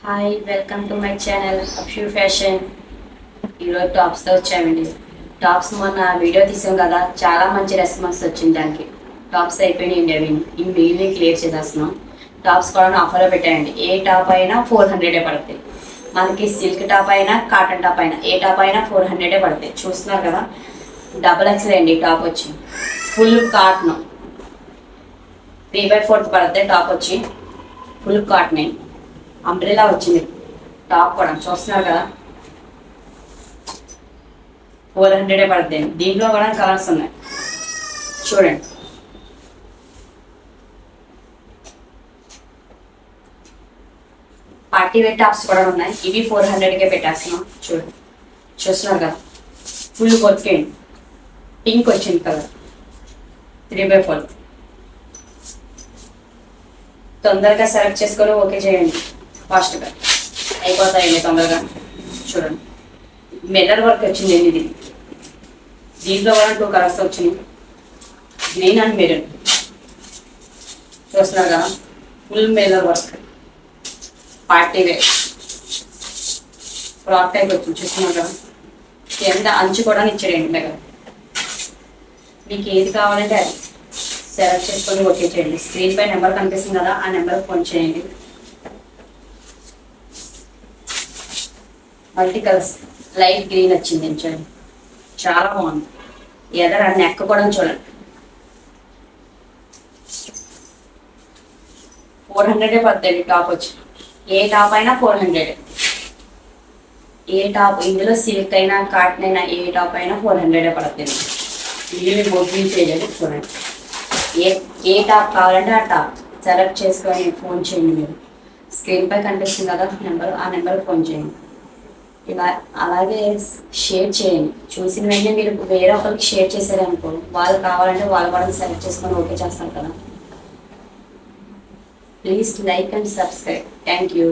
Hi welcome to my channel Akshu fashion. ఈరోజు టాప్స్తో వచ్చామండి. Tops మొన్న వీడియో తీసాం కదా, చాలా మంచి రెస్పాన్స్ వచ్చింది. దానికి టాప్స్ అయిపోయినాయండి. అవి మిగిలిన క్లియర్ చేసేస్తున్నాం. టాప్స్ కూడా ఆఫర్లో పెట్టాయండి. ఏ టాప్ అయినా 400 పడతాయి. మనకి సిల్క్ టాప్ అయినా కాటన్ టాప్ అయినా ఏ టాప్ అయినా 400 పడతాయి. చూస్తున్నారు కదా, XXL అండి టాప్ వచ్చి. ఫుల్ కాటన్ 3/4 పడతాయి. టాప్ వచ్చి ఫుల్ కాటన్ అంబ్రెలా వచ్చింది. టాప్ కూడా చూస్తున్నారు కదా, 400 పడుతుంది. దీంట్లో కూడా కలర్స్ ఉన్నాయి చూడండి. పార్టీ వేర్ టాప్స్ కూడా ఉన్నాయి. ఇవి 400కే పెట్టేస్తున్నాం. చూస్తున్నారు కదా, ఫుల్ వర్క్ అండి. పింక్ వచ్చింది కలర్, 3/4. తొందరగా సెలెక్ట్ చేసుకొని ఓకే చేయండి, ఫాస్ట్గా అయిపోతాయండి తొందరగా. చూడండి, మెదర్ వర్క్ వచ్చింది ఇది. దీంట్లో కూడా 2 కలర్స్ వచ్చినాయి, గ్రీన్ అండ్ మెరూన్. చూస్తున్నారు కదా, ఫుల్ మెదర్ work party wear frock type వచ్చింది. చూస్తున్నారు కదా, కింద అంచు కూడా ఇచ్చాడండి మెదర్. మీకు ఏది కావాలంటే అది సెలెక్ట్ చేసుకొని ఓకే చేయండి. స్క్రీన్ పై నెంబర్ కనిపిస్తుంది కదా, ఆ నెంబర్ ఫోన్ చేయండి. మల్టీ కలర్స్ లైట్ గ్రీన్ వచ్చింది చూడండి, చాలా బాగుంది. ఎదర నెక్ కూడా చూడండి, 400 పడుతుంది టాప్ వచ్చి. ఏ టాప్ అయినా 400. ఏ టాప్ ఇందులో సిల్క్ అయినా కాటన్ అయినా ఏ టాప్ అయినా 400 పడుతుంది. ఇది బొగ్గిల్ చేయండి. చూడండి, ఏ టాప్ కావాలంటే ఆ టాప్ సెలెక్ట్ చేసుకొని ఫోన్ చేయండి. మీరు స్క్రీన్ పై కనిపిస్తుంది కదా నెంబర్, ఆ నెంబర్కి ఫోన్ చేయండి. ఇలా అలాగే షేర్ చేయండి. చూసిన వెంటనే మీరు వేరే ఒకరికి షేర్ చేశారనుకో, వాళ్ళు కావాలంటే వాళ్ళు కూడా సెలెక్ట్ చేసుకొని ఓకే చేస్తారు కదా. Please like and subscribe. Thank you.